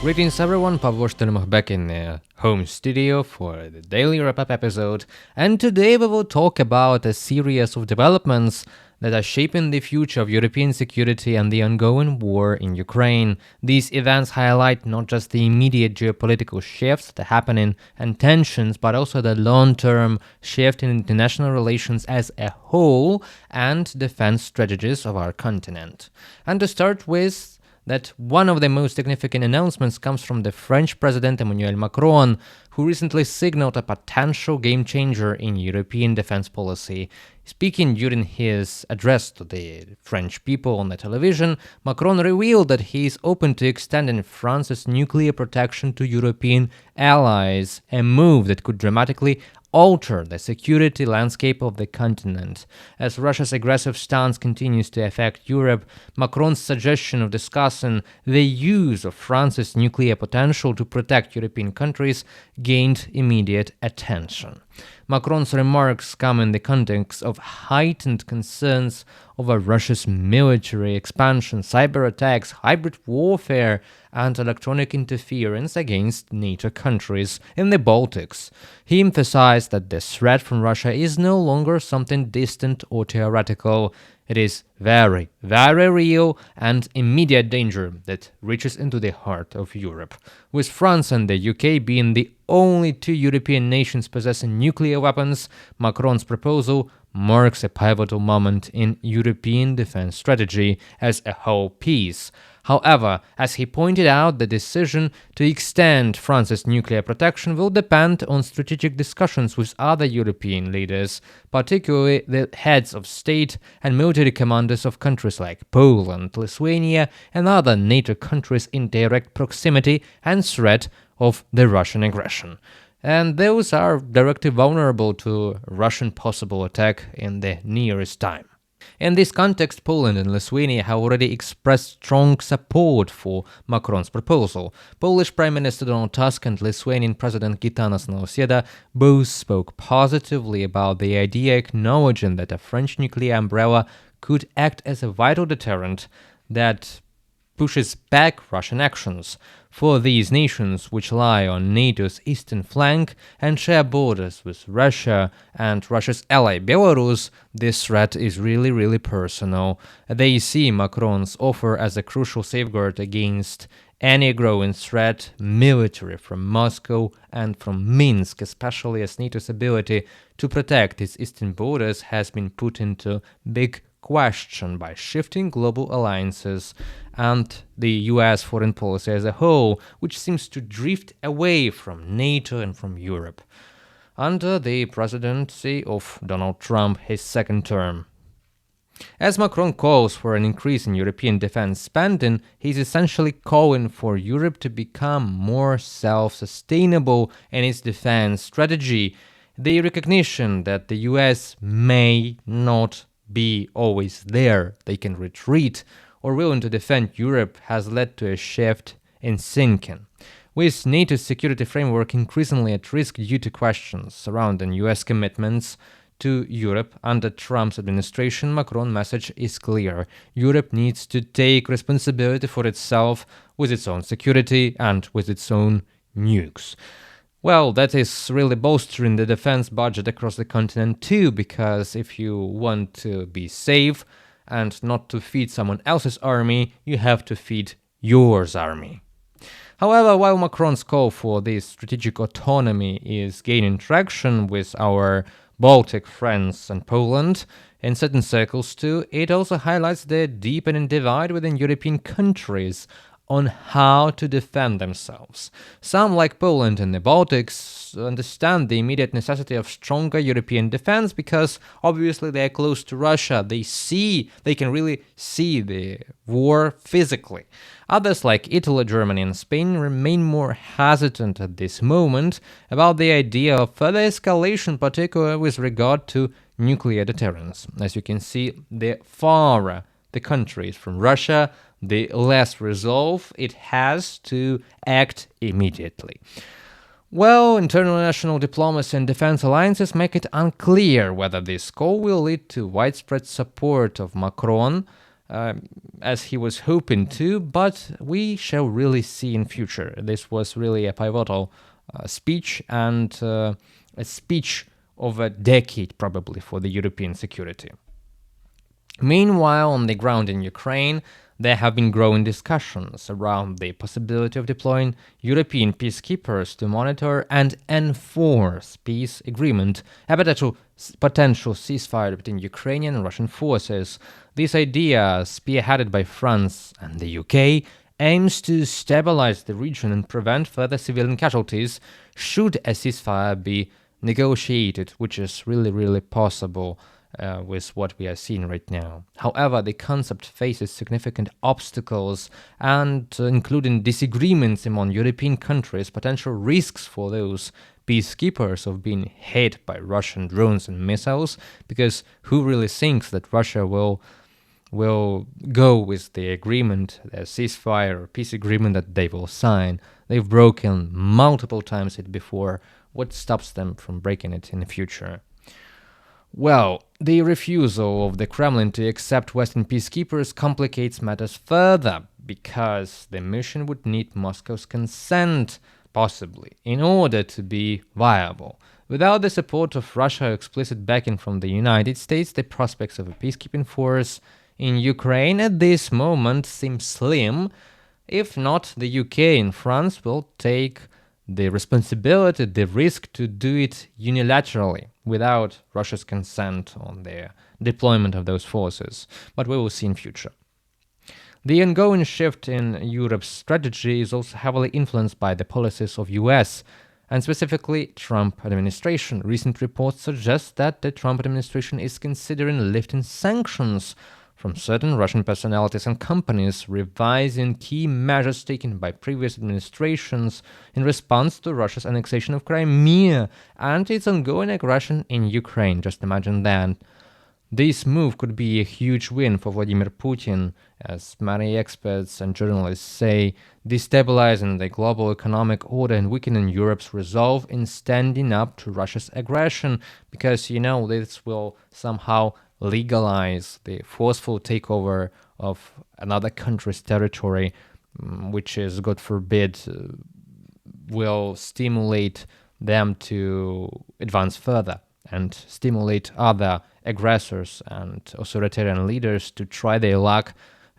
Greetings everyone, Pavlo Shtelmach back in the home studio for the daily wrap-up episode, and today we will talk about a series of developments that are shaping the future of European security and the ongoing war in Ukraine. These events highlight not just the immediate geopolitical shifts that are happening and tensions, but also the long-term shift in international relations as a whole and defense strategies of our continent. And to start with, that one of the most significant announcements comes from the French President Emmanuel Macron, who recently signaled a potential game changer in European defense policy. Speaking during his address to the French people on the television, Macron revealed that he is open to extending France's nuclear protection to European allies, a move that could dramatically alter the security landscape of the continent. As Russia's aggressive stance continues to affect Europe, Macron's suggestion of discussing the use of France's nuclear potential to protect European countries gained immediate attention. Macron's remarks come in the context of heightened concerns over Russia's military expansion, cyber attacks, hybrid warfare, and electronic interference against NATO countries in the Baltics. He emphasized that the threat from Russia is no longer something distant or theoretical. It is very, very real and immediate danger that reaches into the heart of Europe. With France and the UK being the only two European nations possessing nuclear weapons, Macron's proposal marks a pivotal moment in European defense strategy as a whole piece. However, as he pointed out, the decision to extend France's nuclear protection will depend on strategic discussions with other European leaders, particularly the heads of state and military commanders of countries like Poland, Lithuania, and other NATO countries in direct proximity and threat of the Russian aggression. And those are directly vulnerable to Russian possible attack in the nearest time. In this context, Poland and Lithuania have already expressed strong support for Macron's proposal. Polish Prime Minister Donald Tusk and Lithuanian President Gitanas Nausėda both spoke positively about the idea, acknowledging that a French nuclear umbrella could act as a vital deterrent that pushes back Russian actions. For these nations, which lie on NATO's eastern flank and share borders with Russia and Russia's ally Belarus, this threat is really personal. They see Macron's offer as a crucial safeguard against any growing threat, military from Moscow and from Minsk, especially as NATO's ability to protect its eastern borders has been put into big question by shifting global alliances and the US foreign policy as a whole, which seems to drift away from NATO and from Europe under the presidency of Donald Trump, his second term. As Macron calls for an increase in European defense spending, he's essentially calling for Europe to become more self-sustainable in its defense strategy. The recognition that the US may not be always there, they can retreat, or willing to defend Europe has led to a shift in thinking. With NATO's security framework increasingly at risk due to questions surrounding US commitments to Europe under Trump's administration, Macron's message is clear. Europe needs to take responsibility for itself with its own security and with its own nukes. Well, that is really bolstering the defense budget across the continent too, because if you want to be safe and not to feed someone else's army, you have to feed yours army. However, while Macron's call for this strategic autonomy is gaining traction with our Baltic friends and Poland, in certain circles too, it also highlights the deepening divide within European countries on how to defend themselves. Some, like Poland and the Baltics, understand the immediate necessity of stronger European defense because obviously they are close to Russia. They can really see the war physically. Others, like Italy, Germany, and Spain, remain more hesitant at this moment about the idea of further escalation, particularly with regard to nuclear deterrence. As you can see, the farther the country is from Russia, the less resolve it has to act immediately. Well, international diplomacy and defense alliances make it unclear whether this call will lead to widespread support of Macron as he was hoping to, but we shall really see in future. This was really a pivotal speech, and a speech of a decade probably for the European security. Meanwhile, on the ground in Ukraine, there have been growing discussions around the possibility of deploying European peacekeepers to monitor and enforce peace agreement, a potential ceasefire between Ukrainian and Russian forces. This idea, spearheaded by France and the UK, aims to stabilize the region and prevent further civilian casualties should a ceasefire be negotiated, which is really possible with what we are seeing right now. However, the concept faces significant obstacles, and including disagreements among European countries, potential risks for those peacekeepers of being hit by Russian drones and missiles, because who really thinks that Russia will go with the agreement, the ceasefire or peace agreement that they will sign? They've broken multiple times it before. What stops them from breaking it in the future? Well, the refusal of the Kremlin to accept Western peacekeepers complicates matters further, because the mission would need Moscow's consent, possibly, in order to be viable. Without the support of Russia or explicit backing from the United States, the prospects of a peacekeeping force in Ukraine at this moment seem slim. If not, the UK and France will take the responsibility, the risk to do it unilaterally without Russia's consent on the deployment of those forces. But we will see in future. The ongoing shift in Europe's strategy is also heavily influenced by the policies of US, and specifically Trump administration. Recent reports suggest that the Trump administration is considering lifting sanctions from certain Russian personalities and companies, revising key measures taken by previous administrations in response to Russia's annexation of Crimea and its ongoing aggression in Ukraine. Just imagine that. This move could be a huge win for Vladimir Putin, as many experts and journalists say, destabilizing the global economic order and weakening Europe's resolve in standing up to Russia's aggression, because, this will somehow legalize the forceful takeover of another country's territory, which is, God forbid, will stimulate them to advance further and stimulate other aggressors and authoritarian leaders to try their luck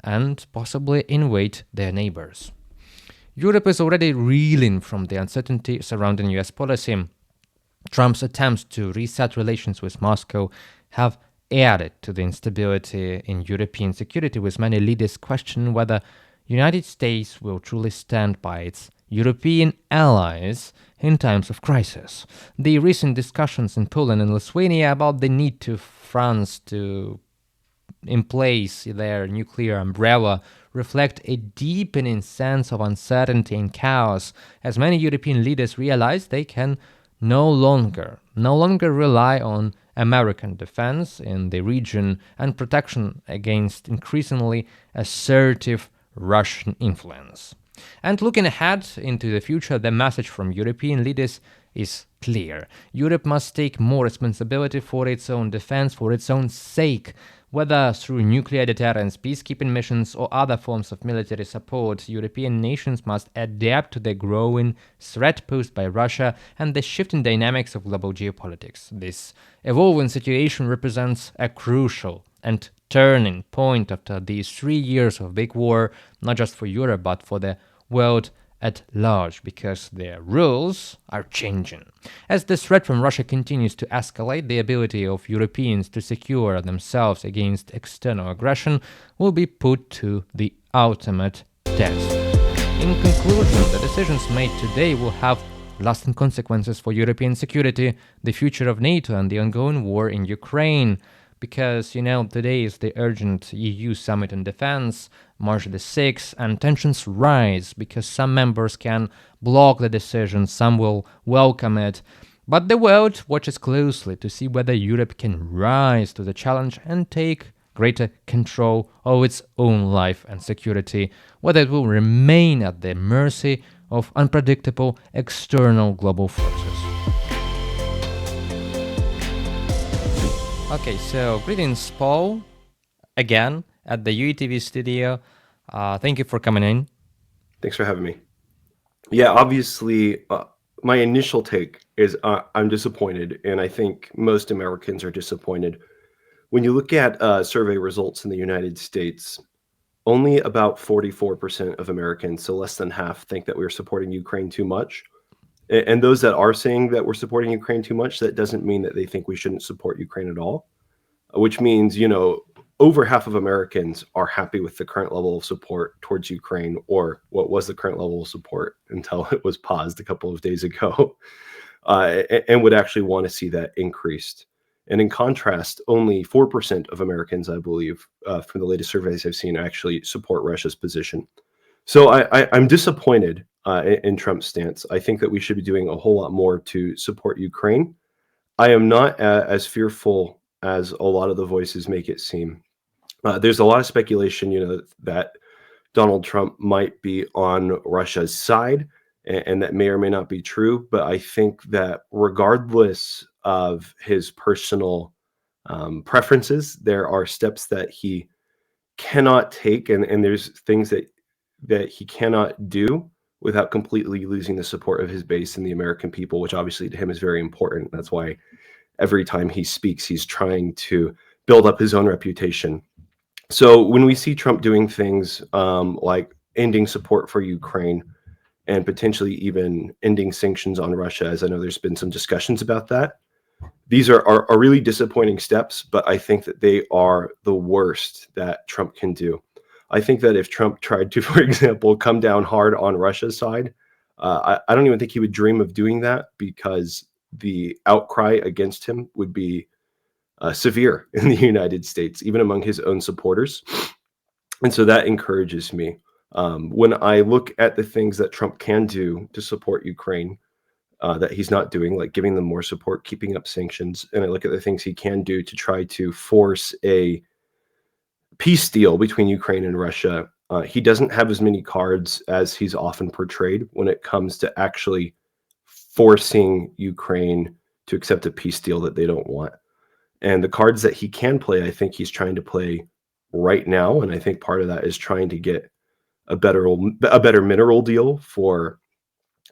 and possibly invade their neighbors. Europe is already reeling from the uncertainty surrounding US policy. Trump's attempts to reset relations with Moscow have added to the instability in European security, with many leaders questioning whether United States will truly stand by its European allies in times of crisis. The recent discussions in Poland and Lithuania about the need to France to in place their nuclear umbrella reflect a deepening sense of uncertainty and chaos, as many European leaders realize they can no longer rely on American defense in the region and protection against increasingly assertive Russian influence. And looking ahead into the future, the message from European leaders is clear. Europe must take more responsibility for its own defense, for its own sake. Whether through nuclear deterrence, peacekeeping missions, or other forms of military support, European nations must adapt to the growing threat posed by Russia and the shifting dynamics of global geopolitics. This evolving situation represents a crucial and turning point after these 3 years of big war, not just for Europe, but for the world at large, because their rules are changing. As the threat from Russia continues to escalate, the ability of Europeans to secure themselves against external aggression will be put to the ultimate test. In conclusion, the decisions made today will have lasting consequences for European security, the future of NATO, and the ongoing war in Ukraine. Because, today is the urgent EU summit on defense, March the 6th, and tensions rise because some members can block the decision, some will welcome it. But the world watches closely to see whether Europe can rise to the challenge and take greater control of its own life and security, whether it will remain at the mercy of unpredictable external global forces. Okay, so greetings, Paul, again, at the UETV studio. Thank you for coming in. Thanks for having me. Yeah, obviously, my initial take is I'm disappointed, and I think most Americans are disappointed. When you look at survey results in the United States, only about 44% of Americans, so less than half, think that we're supporting Ukraine too much. And those that are saying that we're supporting Ukraine too much, that doesn't mean that they think we shouldn't support Ukraine at all, which means, over half of Americans are happy with the current level of support towards Ukraine, or what was the current level of support until it was paused a couple of days ago, and would actually want to see that increased. And in contrast, only 4% of Americans, I believe, from the latest surveys I've seen, actually support Russia's position. So I'm disappointed in Trump's stance. I think that we should be doing a whole lot more to support Ukraine. I am not as fearful as a lot of the voices make it seem. There's a lot of speculation, that Donald Trump might be on Russia's side, and that may or may not be true. But I think that regardless of his personal preferences, there are steps that he cannot take, and there's things that he cannot do without completely losing the support of his base and the American people, which obviously to him is very important. That's why every time he speaks, he's trying to build up his own reputation. So when we see Trump doing things like ending support for Ukraine and potentially even ending sanctions on Russia, as I know there's been some discussions about that, these are really disappointing steps, but I think that they are the worst that Trump can do. I think that if Trump tried to, for example, come down hard on Russia's side, I don't even think he would dream of doing that, because the outcry against him would be severe in the United States, even among his own supporters. And so that encourages me. When I look at the things that Trump can do to support Ukraine, that he's not doing, like giving them more support, keeping up sanctions, and I look at the things he can do to try to force a peace deal between Ukraine and Russia, he doesn't have as many cards as he's often portrayed when it comes to actually forcing Ukraine to accept a peace deal that they don't want. And the cards that he can play, I think he's trying to play right now. And I think part of that is trying to get a better mineral deal for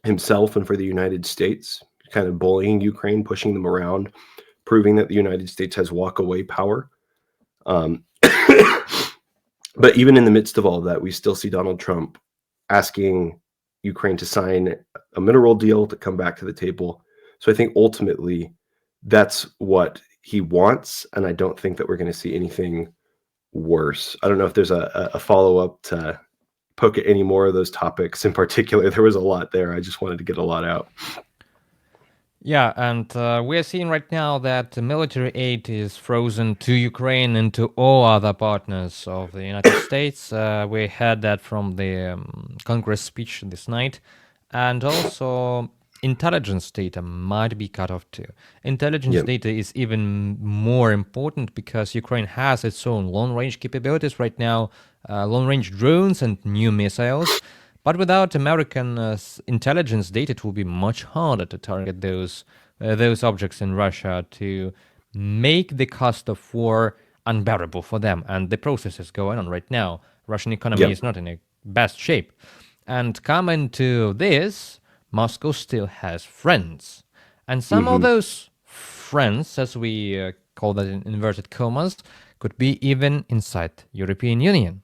himself and for the United States, kind of bullying Ukraine, pushing them around, proving that the United States has walk away power. But even in the midst of all of that, we still see Donald Trump asking Ukraine to sign a mineral deal to come back to the table. So I think ultimately that's what he wants, and I don't think that we're going to see anything worse. I don't know if there's a follow-up to poke at any more of those topics in particular. There was a lot there. I just wanted to get a lot out. Yeah, and we are seeing right now that the military aid is frozen to Ukraine and to all other partners of the United States. We heard that from the Congress speech this night. And also, intelligence data might be cut off too. Intelligence data is even more important because Ukraine has its own long-range capabilities right now, long-range drones and new missiles. But without American intelligence data, it will be much harder to target those objects in Russia, to make the cost of war unbearable for them. And the process is going on right now. Russian economy is not in a best shape. And coming to this, Moscow still has friends. And some of those friends, as we call that in inverted commas, could be even inside European Union.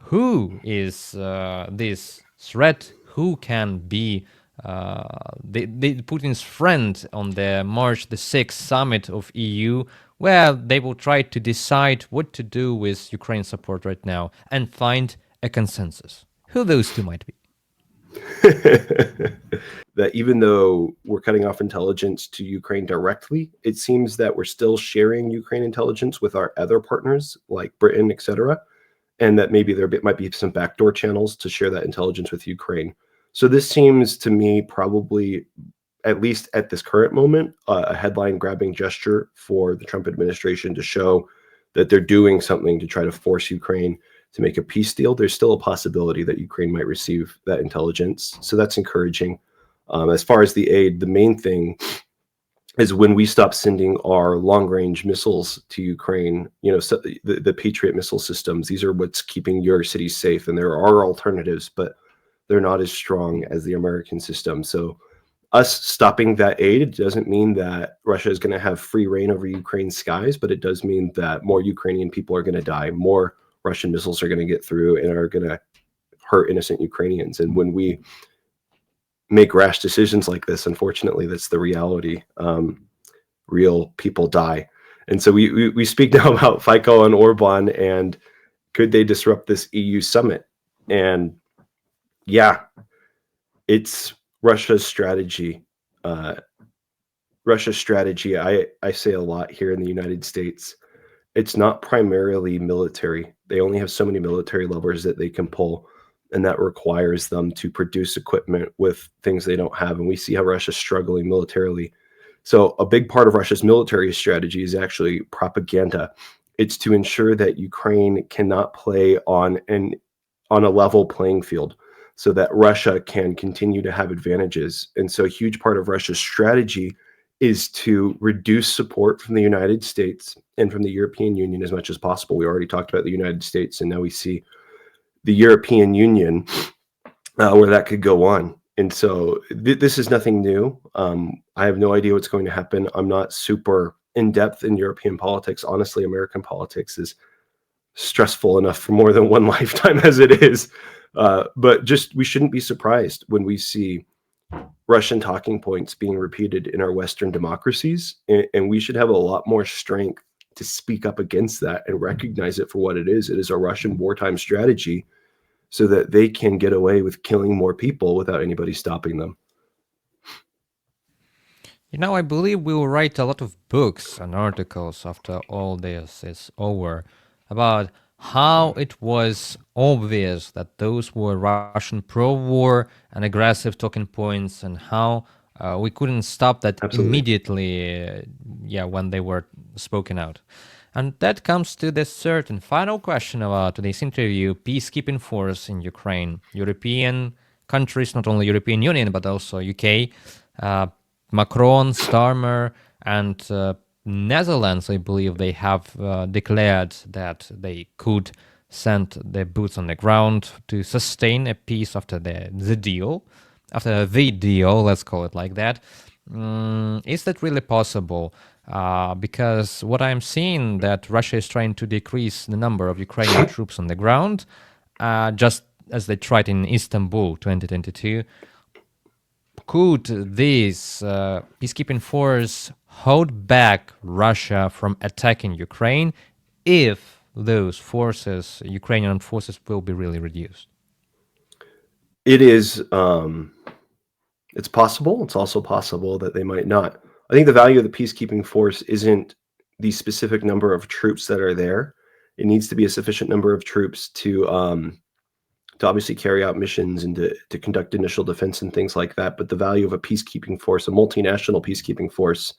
Who is this threat? Who can be Putin's friend on the March the 6th summit of EU, where they will try to decide what to do with Ukraine support right now and find a consensus? Who those two might be? That even though we're cutting off intelligence to Ukraine directly, it seems that we're still sharing Ukraine intelligence with our other partners like Britain, etc., and that maybe there might be some backdoor channels to share that intelligence with Ukraine. So this seems to me probably, at least at this current moment, a headline-grabbing gesture for the Trump administration to show that they're doing something to try to force Ukraine to make a peace deal. There's still a possibility that Ukraine might receive that intelligence. So that's encouraging. As far as the aid, the main thing is when we stop sending our long-range missiles to Ukraine, so the Patriot missile systems, these are what's keeping your cities safe. And there are alternatives, but they're not as strong as the American system. So us stopping that aid doesn't mean that Russia is going to have free reign over Ukraine's skies, but it does mean that more Ukrainian people are going to die, more Russian missiles are going to get through and are going to hurt innocent Ukrainians. And when we make rash decisions like this, unfortunately, that's the reality. Real people die. And so we speak now about Fico and Orban, and could they disrupt this EU summit? And yeah, it's Russia's strategy. Russia's strategy, I say a lot here in the United States, it's not primarily military. They only have so many military levers that they can pull, and that requires them to produce equipment with things they don't have. And we see how Russia's struggling militarily. So a big part of Russia's military strategy is actually propaganda. It's to ensure that Ukraine cannot play on a level playing field so that Russia can continue to have advantages. And so a huge part of Russia's strategy is to reduce support from the United States and from the European Union as much as possible. We already talked about the United States, and now we see the European Union where that could go on. And so this is nothing new. I have no idea what's going to happen. I'm not super in depth in European politics. Honestly, American politics is stressful enough for more than one lifetime as it is. But just we shouldn't be surprised when we see Russian talking points being repeated in our Western democracies. And we should have a lot more strength to speak up against that and recognize it for what it is. It is a Russian wartime strategy so that they can get away with killing more people without anybody stopping them. I believe we will write a lot of books and articles after all this is over about how it was obvious that those were Russian pro-war and aggressive talking points, and how we couldn't stop that immediately, when they were spoken out. And that comes to the third and final question about today's interview: peacekeeping force in Ukraine. European countries, not only European Union, but also UK, Macron, Starmer, and Netherlands, I believe they have declared that they could send their boots on the ground to sustain a peace after the deal, let's call it like that. Is that really possible? Because what I'm seeing that Russia is trying to decrease the number of Ukrainian troops on the ground, just as they tried in Istanbul 2022. Could this peacekeeping force hold back Russia from attacking Ukraine if those forces, Ukrainian forces, will be really reduced? It is, it's possible. It's also possible that they might not. I think the value of the peacekeeping force isn't the specific number of troops that are there. It needs to be a sufficient number of troops to obviously carry out missions and to conduct initial defense and things like that. But the value of a peacekeeping force, a multinational peacekeeping force,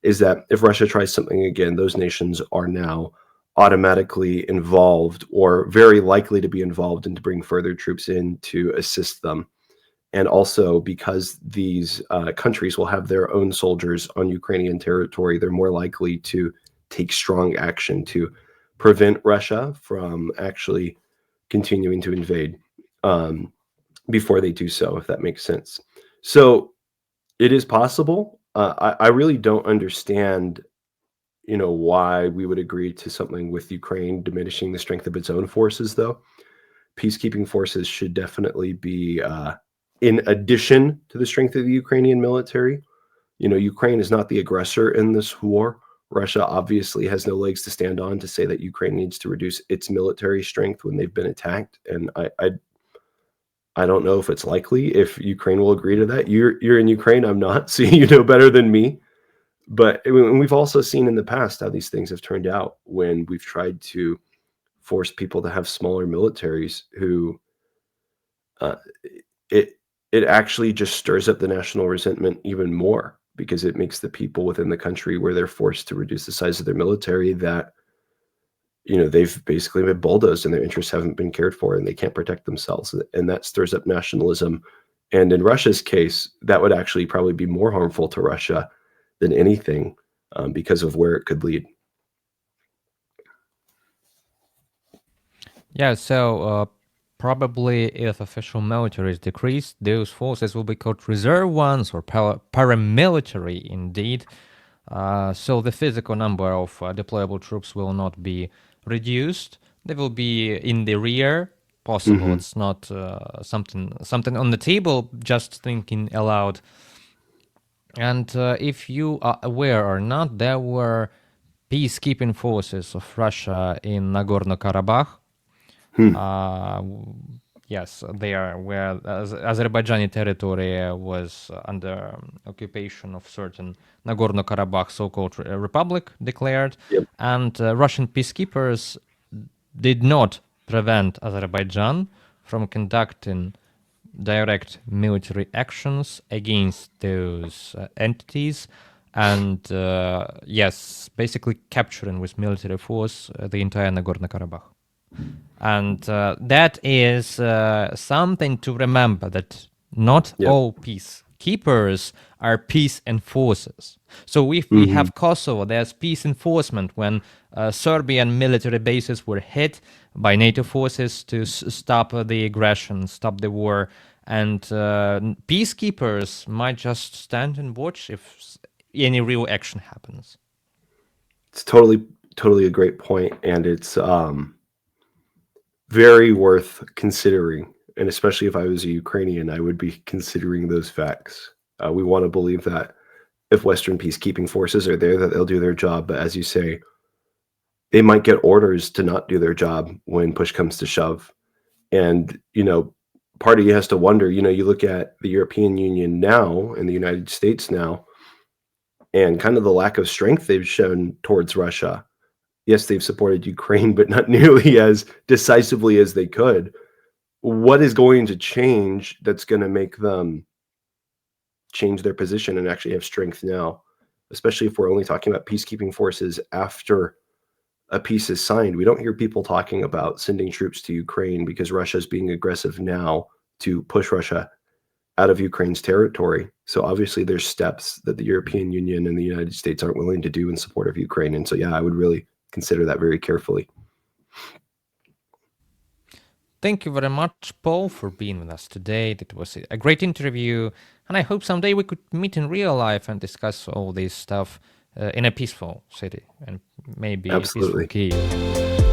is that if Russia tries something again, those nations are now automatically involved or very likely to be involved and to bring further troops in to assist them. And also because these countries will have their own soldiers on Ukrainian territory, they're more likely to take strong action to prevent Russia from actually continuing to invade before they do so, if that makes sense. So it is possible. I really don't understand, why we would agree to something with Ukraine diminishing the strength of its own forces, though. Peacekeeping forces should definitely be in addition to the strength of the Ukrainian military. Ukraine is not the aggressor in this war. Russia obviously has no legs to stand on to say that Ukraine needs to reduce its military strength when they've been attacked. And I don't know if it's likely, if Ukraine will agree to that. You're in Ukraine, I'm not, so you know better than me. But we've also seen in the past how these things have turned out when we've tried to force people to have smaller militaries who it actually just stirs up the national resentment even more, because it makes the people within the country where they're forced to reduce the size of their military that, they've basically been bulldozed and their interests haven't been cared for and they can't protect themselves. And that stirs up nationalism. And in Russia's case, that would actually probably be more harmful to Russia than anything, because of where it could lead. Yeah, so probably if official military is decreased, those forces will be called reserve ones or paramilitary indeed. So the physical number of deployable troops will not be reduced. They will be in the rear. Possible. Hmm. It's not something on the table. Just thinking aloud. And if you are aware or not, there were peacekeeping forces of Russia in Nagorno-Karabakh. Hmm. Yes, there where Azerbaijani territory was under occupation of certain Nagorno-Karabakh so-called republic declared, Yep. and Russian peacekeepers did not prevent Azerbaijan from conducting direct military actions against those entities and yes, basically capturing with military force the entire Nagorno-Karabakh. And that is something to remember, that not Yep. all peacekeepers are peace enforcers. So if we Hmm. have Kosovo, there's peace enforcement when Serbian military bases were hit by NATO forces to stop the aggression, stop the war. And peacekeepers might just stand and watch if any real action happens. It's totally a great point, and it's very worth considering. And especially if I was a Ukrainian, I would be considering those facts. We want to believe that if Western peacekeeping forces are there, that they'll do their job. But as you say, they might get orders to not do their job when push comes to shove. And, part of you has to wonder, you look at the European Union now and the United States now, and kind of the lack of strength they've shown towards Russia. Yes, they've supported Ukraine, but not nearly as decisively as they could. What is going to change that's going to make them change their position and actually have strength now, especially if we're only talking about peacekeeping forces after a peace is signed? We don't hear people talking about sending troops to Ukraine because Russia is being aggressive now to push Russia out of Ukraine's territory. So obviously there's steps that the European Union and the United States aren't willing to do in support of Ukraine. And so, yeah, I would really consider that very carefully. Thank you very much, Paul, for being with us today. That was a great interview, and I hope someday we could meet in real life and discuss all this stuff in a peaceful city and maybe a peaceful Absolutely. Kyiv.